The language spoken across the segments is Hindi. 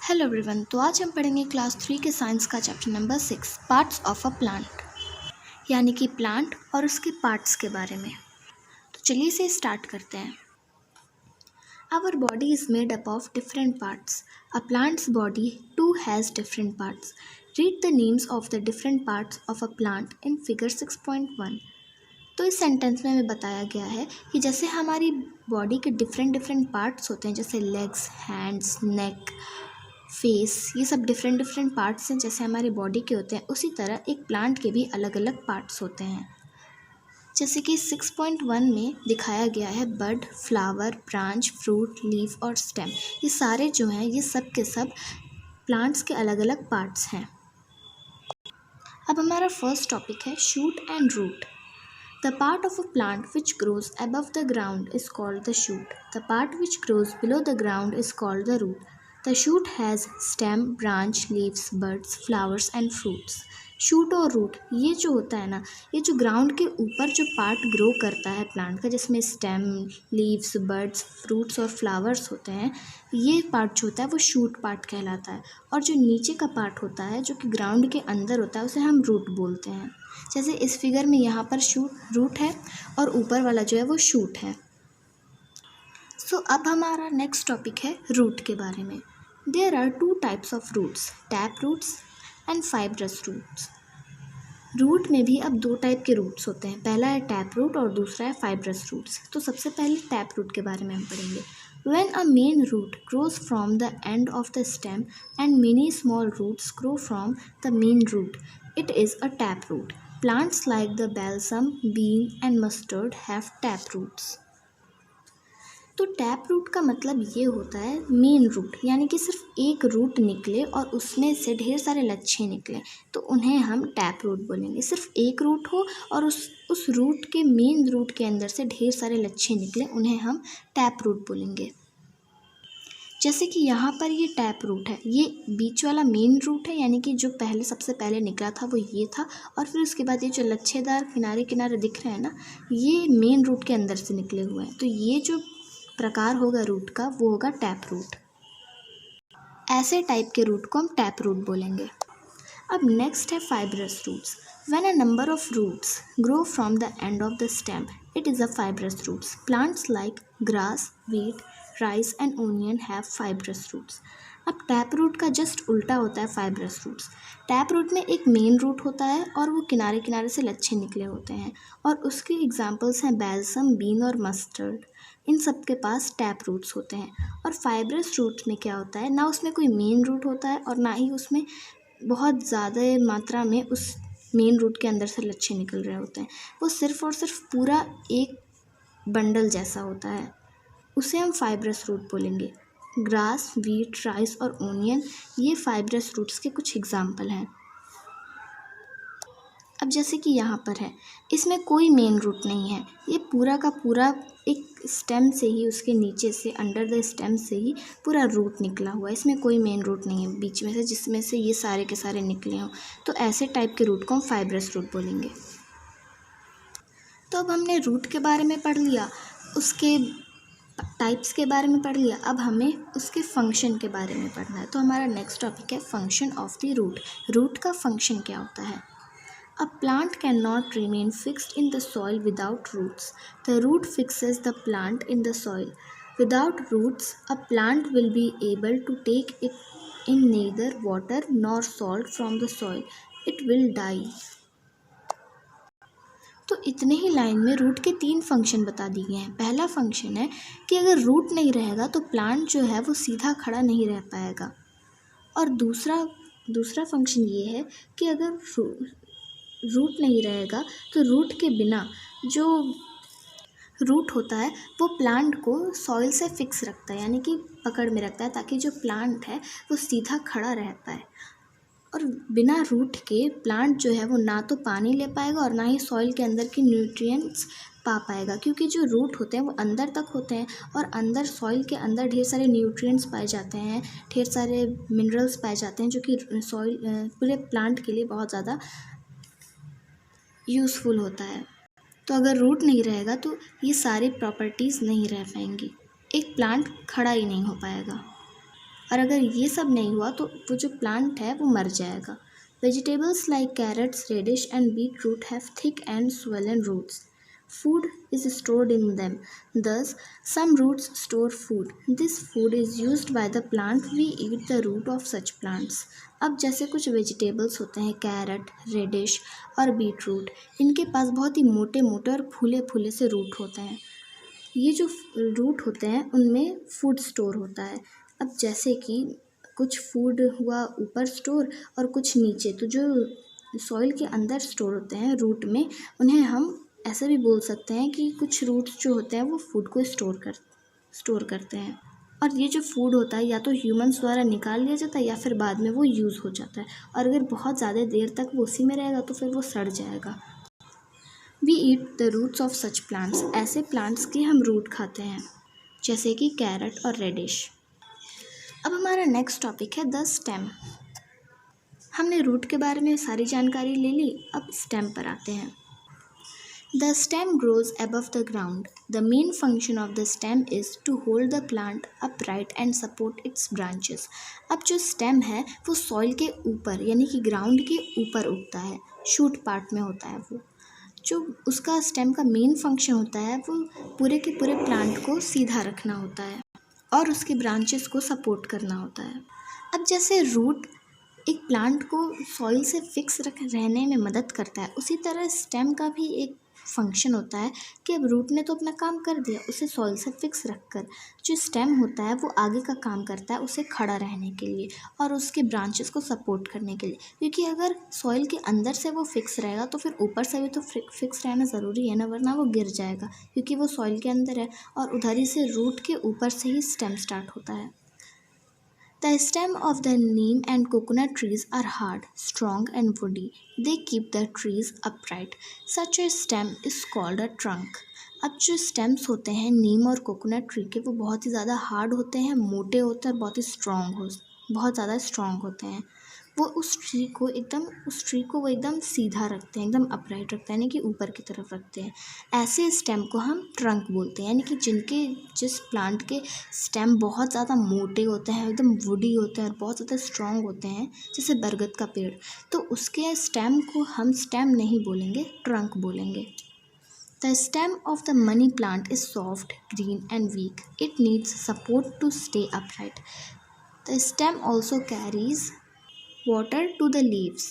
Hello everyone. तो आज हम पढ़ेंगे क्लास 3 के साइंस का chapter number 6 parts of a plant, यानी कि प्लांट और उसके पार्ट्स के बारे में। तो चलिए इसे स्टार्ट करते हैं। Our body is made up of different parts. A plant's body too has different parts. Read the names of the different parts of a plant in figure 6.1। तो इस सेंटेंस में हमें बताया गया है कि जैसे हमारी बॉडी के डिफरेंट पार्ट्स होते हैं, जैसे लेग्स, हैंड्स, नेक, फेस, ये सब डिफरेंट पार्ट्स हैं जैसे हमारी बॉडी के होते हैं, उसी तरह एक प्लांट के भी अलग अलग पार्ट्स होते हैं। जैसे कि 6.1 में दिखाया गया है बड, फ्लावर, ब्रांच, फ्रूट, लीफ और स्टेम। ये सारे जो हैं ये सब के सब प्लांट्स के अलग अलग पार्ट्स हैं। अब हमारा फर्स्ट टॉपिक है shoot and root. The part of a plant which grows above the ground is called the shoot. The part which grows below the ground is called the root. The shoot has stem, branch, leaves, buds, flowers and fruits. Shoot और रूट ये जो होता है ना, ये जो ग्राउंड के ऊपर जो पार्ट ग्रो करता है प्लांट का, जिसमें स्टेम, लीव्स, बर्ड्स, फ्रूट्स और फ्लावर्स होते हैं, ये पार्ट जो होता है वो शूट पार्ट कहलाता है। और जो नीचे का पार्ट होता है जो कि ग्राउंड के अंदर होता है उसे हम रूट बोलते हैं। जैसे इस फिगर में यहाँ पर रूट है और ऊपर वाला जो है वो शूट है। अब हमारा नेक्स्ट टॉपिक है रूट के बारे में। There are 2 types of roots, tap roots and fibrous roots. Root में भी अब 2 टाइप के रूट्स होते हैं, पहला है टैप रूट और दूसरा है फाइब्रस रूट्स। तो सबसे पहले टैप रूट के बारे में हम पढ़ेंगे। When a main root grows from the end of the stem and many small roots grow from the main root, it is a tap root. Plants like the balsam, bean and mustard have tap roots. तो टैप रूट का मतलब ये होता है मेन रूट, यानी कि सिर्फ एक रूट निकले और उसमें से ढेर सारे लच्छे निकले तो उन्हें हम टैप रूट बोलेंगे। सिर्फ एक रूट हो और उस रूट के मेन रूट के अंदर से ढेर सारे लच्छे निकले, उन्हें हम टैप रूट बोलेंगे। जैसे कि यहाँ पर ये टैप रूट है, ये बीच वाला मेन रूट है, यानी कि जो सबसे पहले निकला था वो ये था, और फिर उसके बाद ये जो लच्छेदार किनारे किनारे दिख रहे हैं ना, ये मेन रूट के अंदर से निकले हुए हैं। तो ये जो प्रकार होगा रूट का वो होगा टैप रूट। ऐसे टाइप के रूट को हम टैप रूट बोलेंगे। अब नेक्स्ट है fibrous roots. When a number of roots grow from the end of the stem, it is a fibrous roots. Plants like grass, wheat, rice and onion have fibrous roots. अब टैप रूट का जस्ट उल्टा होता है फाइब्रस रूट्स। टैप रूट में एक मेन रूट होता है और वो किनारे किनारे से लच्छे निकले होते हैं, और उसके एग्जाम्पल्स हैं बैल्सम, बीन और मस्टर्ड। इन सब के पास टैप रूट्स होते हैं। और फाइब्रस रूट्स में क्या होता है, ना उसमें कोई मेन रूट होता है और ना ही उसमें बहुत ज़्यादा मात्रा में उस मेन रूट के अंदर से लच्छे निकल रहे होते हैं। वो सिर्फ़ और सिर्फ पूरा एक बंडल जैसा होता है, उसे हम फाइब्रस रूट बोलेंगे। ग्रास, वीट, राइस और ओनियन ये फाइब्रस रूट्स के कुछ एग्जाम्पल हैं। अब जैसे कि यहाँ पर है, इसमें कोई मेन रूट नहीं है, ये पूरा का पूरा एक स्टेम से ही, उसके नीचे से, अंडर द स्टेम से ही पूरा रूट निकला हुआ है। इसमें कोई मेन रूट नहीं है बीच में से जिसमें से ये सारे के सारे निकले हों। तो ऐसे टाइप के रूट को हम फाइब्रस रूट बोलेंगे। तो अब हमने रूट के बारे में पढ़ लिया, उसके टाइप्स के बारे में पढ़ लिया, अब हमें उसके फंक्शन के बारे में पढ़ना है। तो हमारा नेक्स्ट टॉपिक है function of the root. Root का फंक्शन क्या होता है। A plant cannot remain fixed in the soil without roots. The root fixes the plant in the soil. Without roots, a plant will be able to take it in neither water nor salt from the soil. It will die. तो इतने ही लाइन में रूट के 3 फंक्शन बता दिए हैं। पहला फंक्शन है कि अगर रूट नहीं रहेगा तो प्लांट जो है वो सीधा खड़ा नहीं रह पाएगा। और दूसरा फंक्शन ये है कि अगर रूट नहीं रहेगा तो रूट के बिना जो रूट होता है वो प्लांट को सॉइल से फिक्स रखता है, यानी कि पकड़ में रखता है, ताकि जो प्लांट है वो सीधा खड़ा रह पाए। और बिना रूट के प्लांट जो है वो ना तो पानी ले पाएगा और ना ही सॉइल के अंदर की न्यूट्रिएंट्स पा पाएगा, क्योंकि जो रूट होते हैं वो अंदर तक होते हैं और अंदर सॉइल के अंदर ढेर सारे न्यूट्रिएंट्स पाए जाते हैं, ढेर सारे मिनरल्स पाए जाते हैं, जो कि सॉइल पूरे प्लांट के लिए बहुत ज़्यादा यूज़फुल होता है। तो अगर रूट नहीं रहेगा तो ये सारी प्रॉपर्टीज़ नहीं रह पाएंगी, एक प्लांट खड़ा ही नहीं हो पाएगा। और अगर ये सब नहीं हुआ तो वो जो प्लांट है वो मर जाएगा। Vegetables like carrots, radish and beet root have thick and swollen roots. Food is stored in them. Thus, some roots store food. This food is used by the plant. We eat the root of such plants. अब जैसे कुछ वेजिटेबल्स होते हैं, कैरेट, रेडिश और बीट रूट, इनके पास बहुत ही मोटे मोटे और फूले फूले से रूट होते हैं। ये जो रूट होते हैं उनमें फूड स्टोर होता है। अब जैसे कि कुछ फूड हुआ ऊपर स्टोर और कुछ नीचे, तो जो सॉइल के अंदर स्टोर होते हैं रूट में, उन्हें हम ऐसा भी बोल सकते हैं कि कुछ रूट्स जो होते हैं वो फूड को स्टोर करते हैं। और ये जो फूड होता है या तो ह्यूमंस द्वारा निकाल लिया जाता है या फिर बाद में वो यूज़ हो जाता है, और अगर बहुत ज़्यादा देर तक वो उसी में रहेगा तो फिर वो सड़ जाएगा। We eat the roots of such plants. ऐसे प्लांट्स के हम रूट खाते हैं, जैसे कि कैरेट और रेडिश। अब हमारा नेक्स्ट टॉपिक है द स्टेम। हमने रूट के बारे में सारी जानकारी ले ली, अब स्टेम पर आते हैं। The stem grows above the ground. The main function of the stem is to hold the plant upright and support its branches. अब जो स्टेम है वो सॉइल के ऊपर यानी कि ग्राउंड के ऊपर उगता है, शूट पार्ट में होता है वो। जो उसका स्टेम का मेन फंक्शन होता है वो पूरे के पूरे प्लांट को सीधा रखना होता है और उसके ब्रांचेस को सपोर्ट करना होता है। अब जैसे रूट एक प्लांट को सॉइल से फिक्स रहने में मदद करता है, उसी तरह स्टेम का भी एक फंक्शन होता है कि अब रूट ने तो अपना काम कर दिया, उसे सॉइल से फिक्स रखकर जो स्टेम होता है वो आगे का काम करता है उसे खड़ा रहने के लिए और उसके ब्रांचेस को सपोर्ट करने के लिए। क्योंकि अगर सॉइल के अंदर से वो फिक्स रहेगा तो फिर ऊपर से भी तो फिक्स रहना ज़रूरी है ना, वरना वो गिर जाएगा, क्योंकि वो सॉइल के अंदर है और उधर ही से रूट के ऊपर से ही स्टेम स्टार्ट होता है। The stem of the neem and coconut trees are hard, strong and woody. They keep the trees upright. Such a stem is called a trunk. अब जो स्टेम्स होते हैं नीम और कोकोनट ट्री के, वो बहुत ही ज़्यादा हार्ड होते हैं, मोटे होते हैं और बहुत ज़्यादा स्ट्रॉन्ग होते हैं। वो उस ट्री को वो एकदम सीधा रखते हैं, एकदम अपराइट रखते हैं, यानी कि ऊपर की तरफ रखते हैं। ऐसे स्टेम को हम ट्रंक बोलते हैं, यानी कि जिस प्लांट के स्टेम बहुत ज़्यादा मोटे होते हैं, एकदम वुडी होते हैं और बहुत ज़्यादा स्ट्रॉन्ग होते हैं, जैसे बरगद का पेड़, तो उसके स्टेम को हम स्टेम नहीं बोलेंगे, ट्रंक बोलेंगे। The stem of the money plant is soft, green and weak. It needs support to stay upright. The stem also carries water to the leaves.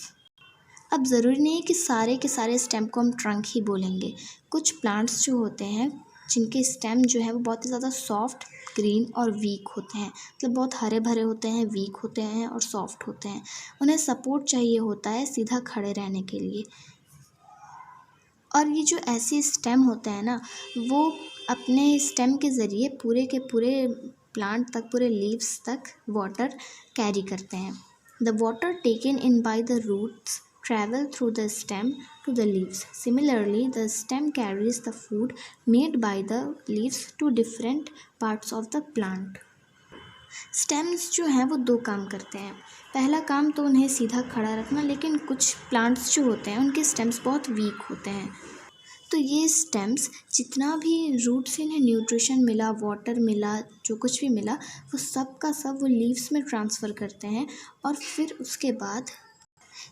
अब ज़रूरी नहीं है कि सारे के सारे स्टेम को हम ट्रंक ही बोलेंगे। कुछ प्लांट्स जो होते हैं जिनके स्टेम जो है वो बहुत ही ज़्यादा सॉफ्ट, ग्रीन और वीक होते हैं, मतलब बहुत हरे भरे होते हैं, वीक होते हैं और सॉफ्ट होते हैं। उन्हें सपोर्ट चाहिए होता है सीधा खड़े रहने के लिए। और ये जो ऐसे स्टेम होते हैं ना, वो अपने स्टेम के ज़रिए पूरे के पूरे प्लांट तक, पूरे लीव्स तक वाटर कैरी करते हैं। The water taken in by the roots travel through the stem to the leaves. Similarly, the stem carries the food made by the leaves to different parts of the plant. Stems जो हैं वो दो काम करते हैं। पहला काम तो उन्हें सीधा खड़ा रखना, लेकिन कुछ प्लांट्स जो होते हैं उनके स्टेम्स बहुत वीक होते हैं, तो ये स्टेम्स जितना भी रूट से इन्हें न्यूट्रिशन मिला, वाटर मिला, जो कुछ भी मिला, वो सब का सब वो लीव्स में ट्रांसफ़र करते हैं। और फिर उसके बाद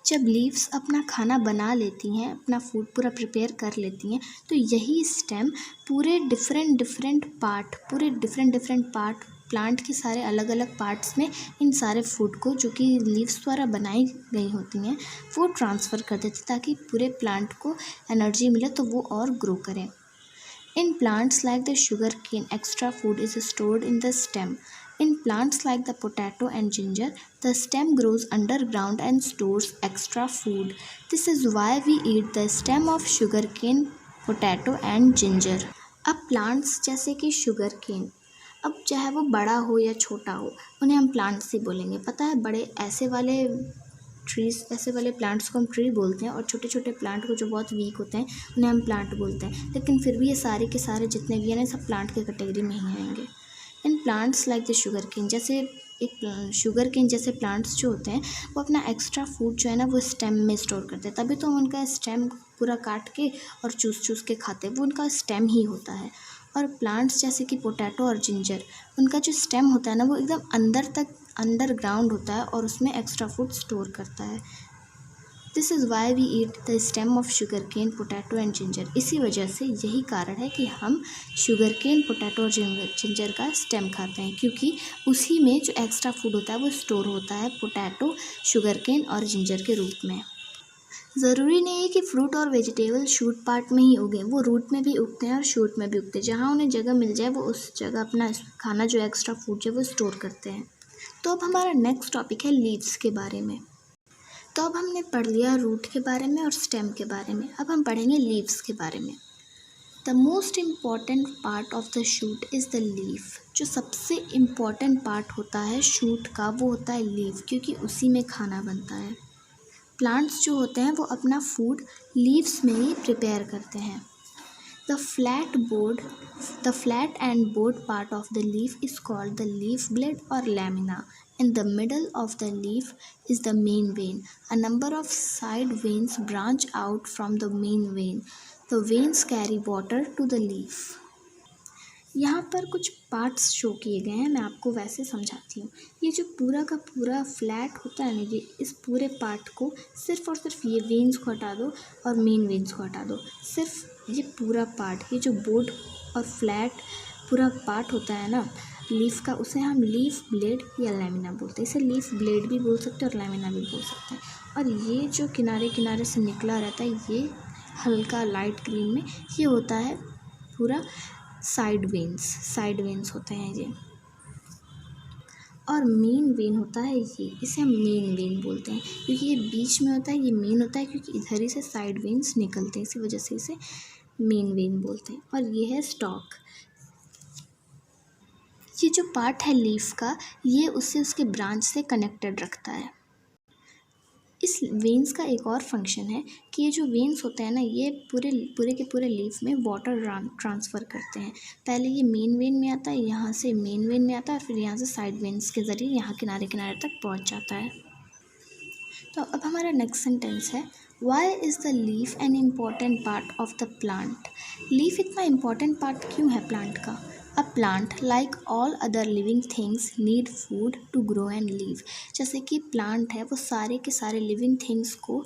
जब लीव्स अपना खाना बना लेती हैं, अपना फूड पूरा प्रिपेयर कर लेती हैं, तो यही स्टेम पूरे डिफरेंट पार्ट प्लांट के सारे अलग अलग पार्ट्स में इन सारे फूड को, जो कि लीव्स द्वारा बनाई गई होती हैं, वो ट्रांसफ़र कर देती है ताकि पूरे प्लांट को एनर्जी मिले तो वो और ग्रो करें। In plants like the sugarcane, extra food is stored in the stem. In plants like the potato and ginger, the stem grows underground and stores extra food. This is why we eat the stem of sugarcane, potato and ginger. अब प्लांट्स जैसे कि शुगर केन, अब चाहे वो बड़ा हो या छोटा हो, उन्हें हम प्लांट्स ही बोलेंगे। पता है, बड़े ऐसे वाले प्लांट्स को हम ट्री बोलते हैं, और छोटे छोटे प्लांट को जो बहुत वीक होते हैं उन्हें हम प्लांट बोलते हैं। लेकिन फिर भी ये सारे के सारे जितने भी हैं ना, सब प्लांट के कैटेगरी में ही आएंगे। In plants like the sugarcane, जैसे एक शुगर केन जैसे प्लांट्स जो होते हैं वो अपना एक्स्ट्रा फूड जो है ना वो स्टेम में स्टोर करते हैं, तभी तो हम उनका स्टेम पूरा काट के और चूस के खाते हैं, वो उनका स्टेम ही होता है। और प्लांट्स जैसे कि पोटैटो और जिंजर, उनका जो स्टेम होता है ना वो एकदम अंदर तक अंडरग्राउंड होता है और उसमें एक्स्ट्रा फूड स्टोर करता है। This is why we eat the stem of sugarcane, potato and ginger. इसी वजह से यही कारण है कि हम शुगर केन, पोटैटो और जिंजर का स्टेम खाते हैं, क्योंकि उसी में जो एक्स्ट्रा फूड होता है वो स्टोर होता है पोटैटो, शुगर केन और जिंजर के रूप में। ज़रूरी नहीं है कि फ्रूट और वेजिटेबल शूट पार्ट में ही उगें, वो रूट में भी उगते हैं और शूट में भी उगते हैं। जहाँ उन्हें जगह मिल जाए वो उस जगह अपना खाना जो एक्स्ट्रा फूड है वो स्टोर करते हैं। तो अब हमारा नेक्स्ट टॉपिक है लीव्स के बारे में। तो अब हमने पढ़ लिया रूट के बारे में और स्टेम के बारे में, अब हम पढ़ेंगे लीव्स के बारे में। The most important part of the shoot is the leaf. जो सबसे इम्पॉर्टेंट पार्ट होता है शूट का वो होता है लीफ, क्योंकि उसी में खाना बनता है। प्लांट्स जो होते हैं वो अपना फूड लीव्स में ही प्रिपेयर करते हैं। The flat and board part of the leaf is called the leaf blade और lamina. In the middle of the leaf is the main vein. A number of side veins branch out from the main vein. The veins carry water to the leaf. यहाँ पर कुछ पार्ट्स शो किए गए हैं, मैं आपको वैसे समझाती हूँ। ये जो पूरा का पूरा फ्लैट होता है ना, ये इस पूरे पार्ट को सिर्फ और सिर्फ ये वेन्स को हटा दो और मेन वेन्स को हटा दो। सिर्फ ये पूरा पार्ट, ये जो बोर्ड और फ्लैट पूरा पार्ट होता है ना लीफ का, उसे हम लीफ ब्लेड या लैमिना बोलते हैं। इसे लीफ ब्लेड भी बोल सकते हैं और लैमिना भी बोल सकते हैं। और ये जो किनारे किनारे से निकला रहता है, ये हल्का लाइट ग्रीन में, ये होता है पूरा साइड वेन्स होते हैं ये। और मेन वेन होता है ये, इसे हम मेन वेन बोलते हैं, क्योंकि ये बीच में होता है, ये मेन होता है क्योंकि इधर ही से साइड वेन्स निकलते हैं, इसी वजह से इसे मेन वेन बोलते हैं। और ये है स्टॉक। ये जो पार्ट है लीफ का, ये उससे उसके ब्रांच से कनेक्टेड रखता है। इस वेन्स का एक और फंक्शन है कि ये जो वेन्स होते हैं ना, ये पूरे के पूरे लीफ में वाटर ट्रांसफ़र करते हैं। पहले ये मेन वेन में आता है, यहाँ से मेन वेन में आता है और फिर यहाँ से साइड वेन्स के ज़रिए यहाँ किनारे किनारे तक पहुँच जाता है। तो अब हमारा नेक्स्ट सेंटेंस है, why is the leaf an important part of the plant. Leaf इतना इम्पॉर्टेंट पार्ट क्यों है प्लांट का? A plant like all other living things need food to grow and live. जैसे कि प्लांट है वो सारे के सारे लिविंग थिंग्स को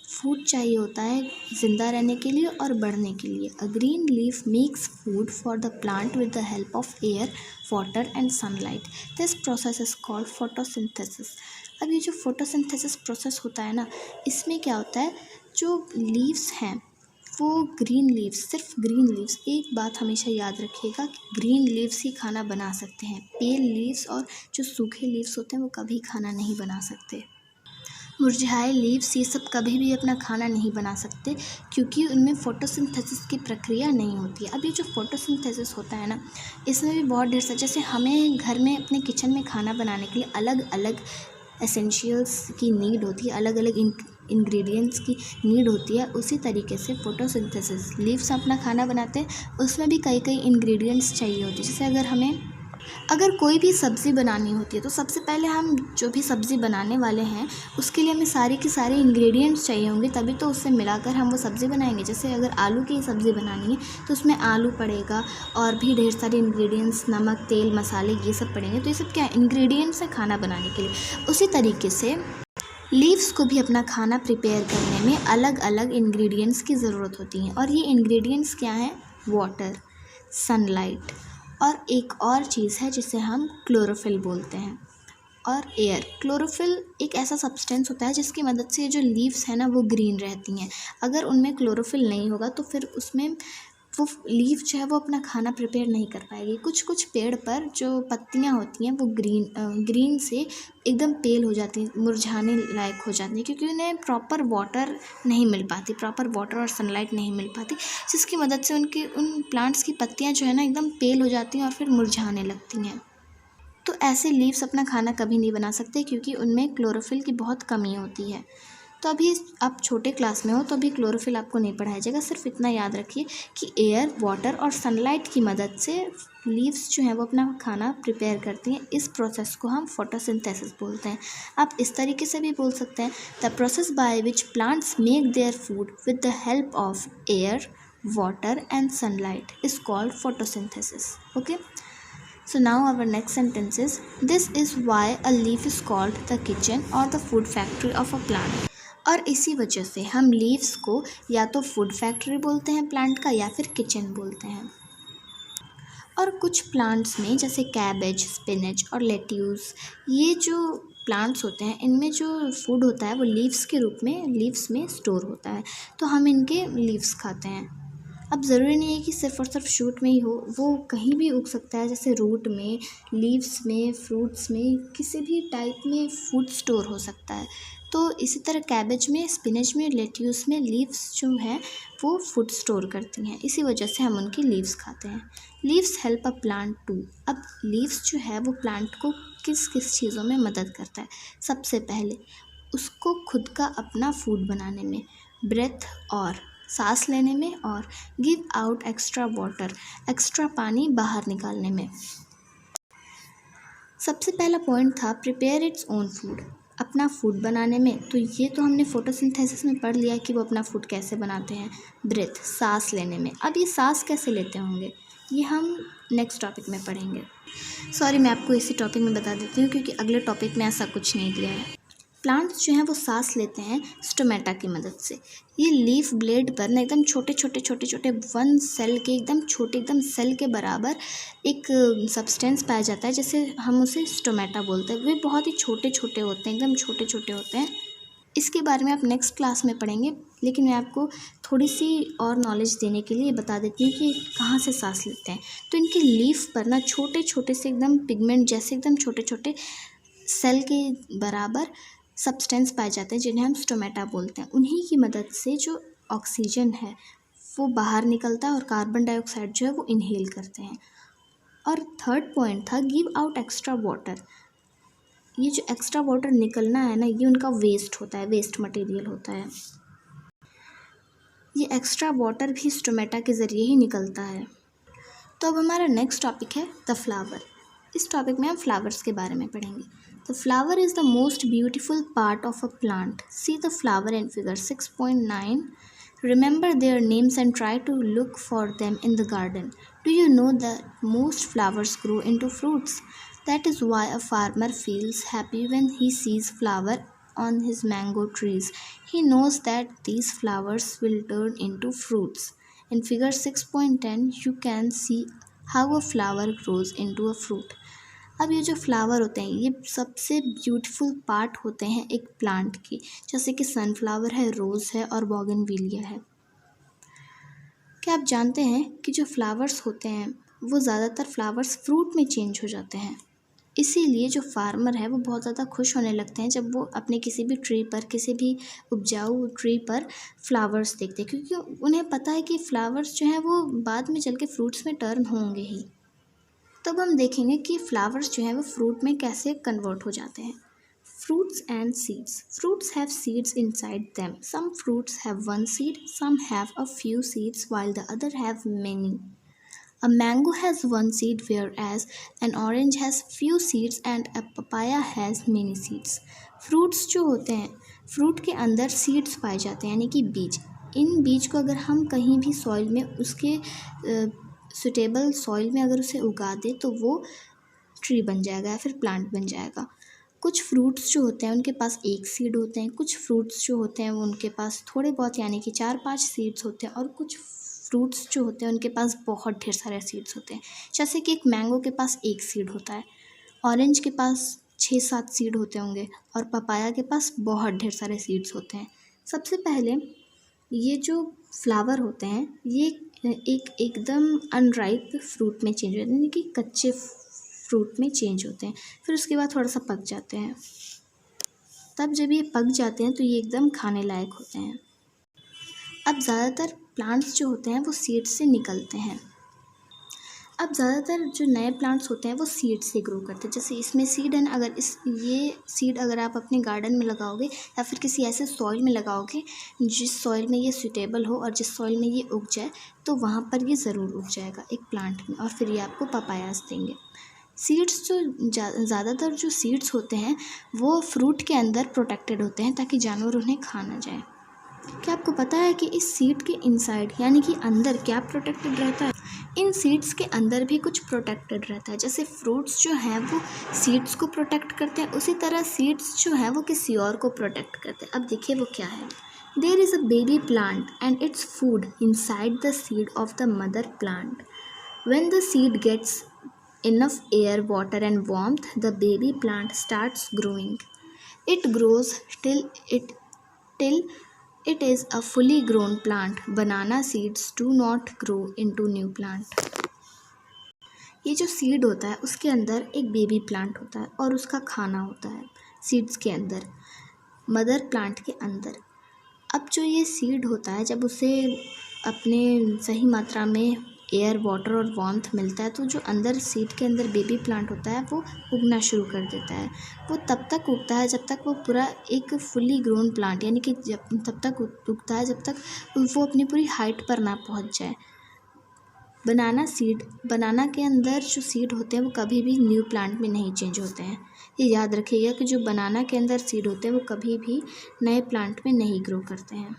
फूड चाहिए होता है ज़िंदा रहने के लिए और बढ़ने के लिए। A green leaf makes food for the plant with the help of air, water and sunlight. This process is called photosynthesis. अब ये जो फोटोसिंथेसिस प्रोसेस होता है ना, इसमें क्या होता है, जो लीव्स हैं वो ग्रीन लीव्स, सिर्फ ग्रीन लीव्स, एक बात हमेशा याद रखिएगा कि ग्रीन लीव्स ही खाना बना सकते हैं। पेल लीव्स और जो सूखे लीव्स होते हैं वो कभी खाना नहीं बना सकते। मुरझाए लीव्स ये सब कभी भी अपना खाना नहीं बना सकते, क्योंकि उनमें फोटोसिंथेसिस की प्रक्रिया नहीं होती है। अब ये जो फोटोसिंथेसिस होता है ना, इसमें भी बहुत ढेर सा, जैसे हमें घर में अपने किचन में खाना बनाने के लिए अलग अलग एसेंशियल्स की नीड होती है, अलग अलग इंग्रेडिएंट्स की नीड होती है, उसी तरीके से फोटोसिंथेसिस लीव्स अपना खाना बनाते हैं, उसमें भी कई इंग्रेडिएंट्स चाहिए होती है। जैसे अगर कोई भी सब्ज़ी बनानी होती है तो सबसे पहले हम जो भी सब्ज़ी बनाने वाले हैं उसके लिए हमें सारे के सारे इंग्रेडिएंट्स चाहिए होंगे, तभी तो उससे मिलाकर हम वो सब्ज़ी बनाएंगे। जैसे अगर आलू की सब्ज़ी बनानी है तो उसमें आलू पड़ेगा और भी ढेर सारे इंग्रेडिएंट्स, नमक, तेल, मसाले, ये सब पड़ेंगे। तो ये सब क्या इंग्रेडिएंट्स हैं खाना बनाने के लिए। उसी तरीके से लीव्स को भी अपना खाना प्रिपेयर करने में अलग अलग इंग्रेडिएंट्स की ज़रूरत होती है। और ये इंग्रेडिएंट्स क्या हैं? वाटर, सनलाइट और एक और चीज़ है जिसे हम क्लोरोफिल बोलते हैं, और एयर। क्लोरोफिल एक ऐसा सब्सटेंस होता है जिसकी मदद से जो लीव्स हैं ना वो ग्रीन रहती हैं। अगर उनमें क्लोरोफिल नहीं होगा तो फिर उसमें वो लीफ जो है वो अपना खाना प्रिपेयर नहीं कर पाएगी। कुछ कुछ पेड़ पर जो पत्तियां होती हैं वो ग्रीन से एकदम पेल हो जाती हैं, मुरझाने लायक हो जाती हैं, क्योंकि उन्हें प्रॉपर वाटर नहीं मिल पाती, प्रॉपर वाटर और सनलाइट नहीं मिल पाती, जिसकी मदद से उन प्लांट्स की पत्तियां जो है ना एकदम पेल हो जाती हैं और फिर मुरझाने लगती हैं। तो ऐसे लीव्स अपना खाना कभी नहीं बना सकते, क्योंकि उनमें क्लोरोफिल की बहुत कमी होती है। तो अभी आप छोटे क्लास में हो तो अभी क्लोरोफिल आपको नहीं पढ़ाया जाएगा। सिर्फ इतना याद रखिए कि एयर, वाटर और सनलाइट की मदद से लीव्स जो हैं वो अपना खाना प्रिपेयर करती हैं। इस प्रोसेस को हम फोटोसिंथेसिस बोलते हैं। आप इस तरीके से भी बोल सकते हैं, the process by which plants make their food with the help of air, water and sunlight is called photosynthesis. Okay, So now our next sentence is, this is why a leaf is called the kitchen or the food factory of a plant. और इसी वजह से हम लीव्स को या तो फूड फैक्ट्री बोलते हैं प्लांट का, या फिर किचन बोलते हैं। और कुछ प्लांट्स में जैसे कैबेज, स्पिनच और लेट्यूस, ये जो प्लांट्स होते हैं इनमें जो फूड होता है वो लीव्स के रूप में, लीव्स में स्टोर होता है, तो हम इनके लीव्स खाते हैं। अब ज़रूरी नहीं है कि सिर्फ और सिर्फ शूट में ही हो, वो कहीं भी उग सकता है, जैसे रूट में, लीव्स में, फ्रूट्स में, किसी भी टाइप में फूड स्टोर हो सकता है। तो इसी तरह कैबेज में, स्पिनच में, लेट्यूस में लीव्स जो हैं वो फूड स्टोर करती हैं, इसी वजह से हम उनकी लीव्स खाते हैं। Leaves help a plant to. अब लीव्स जो है वो प्लांट को किस किस चीज़ों में मदद करता है? सबसे पहले उसको खुद का अपना फूड बनाने में, ब्रेथ और सांस लेने में, और give out extra water, extra पानी बाहर निकालने में। सबसे पहला पॉइंट था प्रिपेयर इट्स ओन फूड, अपना फूड बनाने में। तो ये तो हमने फोटोसिंथेसिस में पढ़ लिया कि वो अपना फूड कैसे बनाते हैं। ब्रेथ, सांस लेने में। अब ये सांस कैसे लेते होंगे ये हम नेक्स्ट टॉपिक में पढ़ेंगे। सॉरी, मैं आपको इसी टॉपिक में बता देती हूँ क्योंकि अगले टॉपिक में ऐसा कुछ नहीं दिया है। प्लांट्स जो हैं वो सांस लेते हैं स्टोमेटा की मदद से। ये लीफ ब्लेड पर ना एकदम छोटे छोटे वन सेल के, एकदम छोटे, एकदम सेल के बराबर एक सब्सटेंस पाया जाता है, जैसे हम उसे स्टोमेटा बोलते हैं। वे बहुत ही छोटे छोटे होते हैं, एकदम छोटे छोटे होते हैं। इसके बारे में आप नेक्स्ट क्लास में पढ़ेंगे, लेकिन मैं आपको थोड़ी सी और नॉलेज देने के लिए बता देती हूँ कि कहाँ से सांस लेते हैं। तो इनके लीफ पर ना छोटे छोटे से एकदम पिगमेंट जैसे एकदम छोटे छोटे सेल के बराबर सब्सटेंस पाए जाते हैं, जिन्हें हम स्टोमेटा बोलते हैं। उन्हीं की मदद से जो ऑक्सीजन है वो बाहर निकलता है और कार्बन डाइऑक्साइड जो है वो इनहेल करते हैं। और थर्ड पॉइंट था गिव आउट एक्स्ट्रा वाटर। ये जो एक्स्ट्रा वाटर निकलना है ना, ये उनका वेस्ट होता है, वेस्ट मटेरियल होता है। ये एक्स्ट्रा वाटर भी स्टोमेटा के ज़रिए ही निकलता है। तो अब हमारा नेक्स्ट टॉपिक है द फ्लावर। इस टॉपिक में हम फ्लावर्स के बारे में पढ़ेंगे। The flower is the most beautiful part of a plant. See the flower in figure 6.9. Remember their names and try to look for them in the garden. Do you know that most flowers grow into fruits? That is why a farmer feels happy when he sees flower on his mango trees. He knows that these flowers will turn into fruits. In figure 6.10, you can see how a flower grows into a fruit. अब ये जो फ्लावर होते हैं ये सबसे ब्यूटीफुल पार्ट होते हैं एक प्लांट की, जैसे कि सनफ्लावर है, रोज़ है और बोगनविलिया है। क्या आप जानते हैं कि जो फ्लावर्स होते हैं वो ज़्यादातर फ्लावर्स फ्रूट में चेंज हो जाते हैं। इसीलिए जो फार्मर है वो बहुत ज़्यादा खुश होने लगते हैं जब वो अपने किसी भी ट्री पर, किसी भी उपजाऊ ट्री पर फ्लावर्स देखते हैं, क्योंकि उन्हें पता है कि फ्लावर्स जो हैं वो बाद में चल के फ्रूट्स में टर्न होंगे ही। तब हम देखेंगे कि फ्लावर्स जो हैं वो फ्रूट में कैसे कन्वर्ट हो जाते हैं। Fruits and seeds. Fruits have seeds inside them. Some fruits have one seed, some have a few seeds while the other have many. A mango has one seed whereas an orange has few seeds and a papaya has many seeds. Fruits जो होते हैं, फ्रूट के अंदर सीड्स पाए जाते हैं, यानी कि बीज। इन बीज को अगर हम कहीं भी सॉइल में, उसके सुटेबल सॉइल में अगर उसे उगा दें तो वो ट्री बन जाएगा या फिर प्लांट बन जाएगा। कुछ फ्रूट्स जो होते हैं उनके पास एक सीड होते हैं, कुछ फ्रूट्स जो होते हैं वो उनके पास थोड़े बहुत यानी कि 4-5 सीड्स होते हैं, और कुछ फ्रूट्स जो होते हैं उनके पास बहुत ढेर सारे सीड्स होते हैं। जैसे कि एक मैंगो के पास एक सीड होता है, ऑरेंज के पास 6-7 सीड होते होंगे, और पपाया के पास बहुत ढेर सारे सीड्स होते हैं। सबसे पहले ये जो फ्लावर होते हैं ये एकदम अनराइप फ्रूट में चेंज होते हैं, यानी कि कच्चे फ्रूट में चेंज होते हैं। फिर उसके बाद थोड़ा सा पक जाते हैं। तब जब ये पक जाते हैं तो ये एकदम खाने लायक होते हैं। अब ज़्यादातर प्लांट्स जो होते हैं वो सीड से निकलते हैं। अब ज़्यादातर जो नए प्लांट्स होते हैं वो सीड से ग्रो करते हैं। जैसे इसमें सीड है ना, अगर ये सीड अगर आप अपने गार्डन में लगाओगे या फिर किसी ऐसे सॉइल में लगाओगे जिस सॉइल में ये सूटेबल हो और जिस सॉइल में ये उग जाए, तो वहाँ पर ये ज़रूर उग जाएगा एक प्लांट में, और फिर ये आपको पपायास देंगे। सीड्स जो ज़्यादातर जो सीड्स होते हैं वो फ्रूट के अंदर प्रोटेक्टेड होते हैं ताकि जानवर उन्हें खा ना जाए। क्या आपको पता है कि इस सीड के इनसाइड यानी कि अंदर क्या प्रोटेक्टेड रहता है? इन सीड्स के अंदर भी कुछ प्रोटेक्टेड रहता है। जैसे फ्रूट्स जो हैं वो सीड्स को प्रोटेक्ट करते हैं, उसी तरह सीड्स जो हैं वो किसी और को प्रोटेक्ट करते हैं। अब देखिए वो क्या है। There is a baby plant and its food inside the seed of the mother plant. When the seed gets enough air, water and warmth, the baby plant starts growing. It grows till it is a fully grown plant. Banana seeds do not grow into new plant. ये जो सीड होता है उसके अंदर एक बेबी प्लांट होता है और उसका खाना होता है सीड्स के अंदर, मदर प्लांट के अंदर। अब जो ये सीड होता है जब उसे अपने सही मात्रा में एयर, वाटर और वार्मथ मिलता है तो जो अंदर सीड के अंदर बेबी प्लांट होता है वो उगना शुरू कर देता है। वो तब तक उगता है जब तक वो पूरा एक फुली ग्रोन प्लांट, यानी कि जब तब तक उगता है जब तक वो अपनी पूरी हाइट पर ना पहुंच जाए। बनाना के अंदर जो सीड होते हैं वो कभी भी न्यू प्लांट में नहीं चेंज होते हैं। ये याद रखिएगा कि जो बनाना के अंदर सीड होते हैं वो कभी भी नए प्लांट में नहीं ग्रो करते हैं।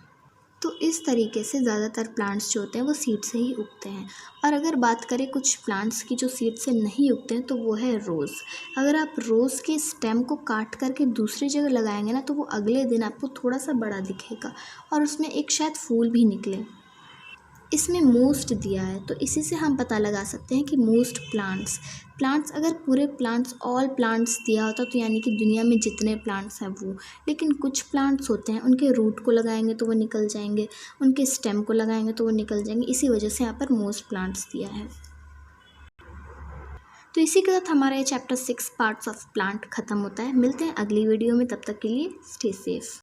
तो इस तरीके से ज़्यादातर प्लांट्स जो होते हैं वो सीड से ही उगते हैं। और अगर बात करें कुछ प्लांट्स की जो सीड से नहीं उगते हैं तो वो है रोज़। अगर आप रोज़ के स्टेम को काट करके दूसरी जगह लगाएंगे ना तो वो अगले दिन आपको थोड़ा सा बड़ा दिखेगा और उसमें एक शायद फूल भी निकले। इसमें मोस्ट दिया है तो इसी से हम पता लगा सकते हैं कि मोस्ट प्लांट्स अगर पूरे प्लांट्स ऑल प्लांट्स दिया होता तो यानी कि दुनिया में जितने प्लांट्स हैं वो, लेकिन कुछ प्लांट्स होते हैं उनके रूट को लगाएंगे तो वो निकल जाएंगे, उनके स्टेम को लगाएंगे तो वो निकल जाएंगे, इसी वजह से यहाँ पर मोस्ट प्लांट्स दिया है। तो इसी के साथ हमारा ये चैप्टर 6 पार्ट्स ऑफ प्लांट ख़त्म होता है। मिलते हैं अगली वीडियो में, तब तक के लिए स्टे सेफ।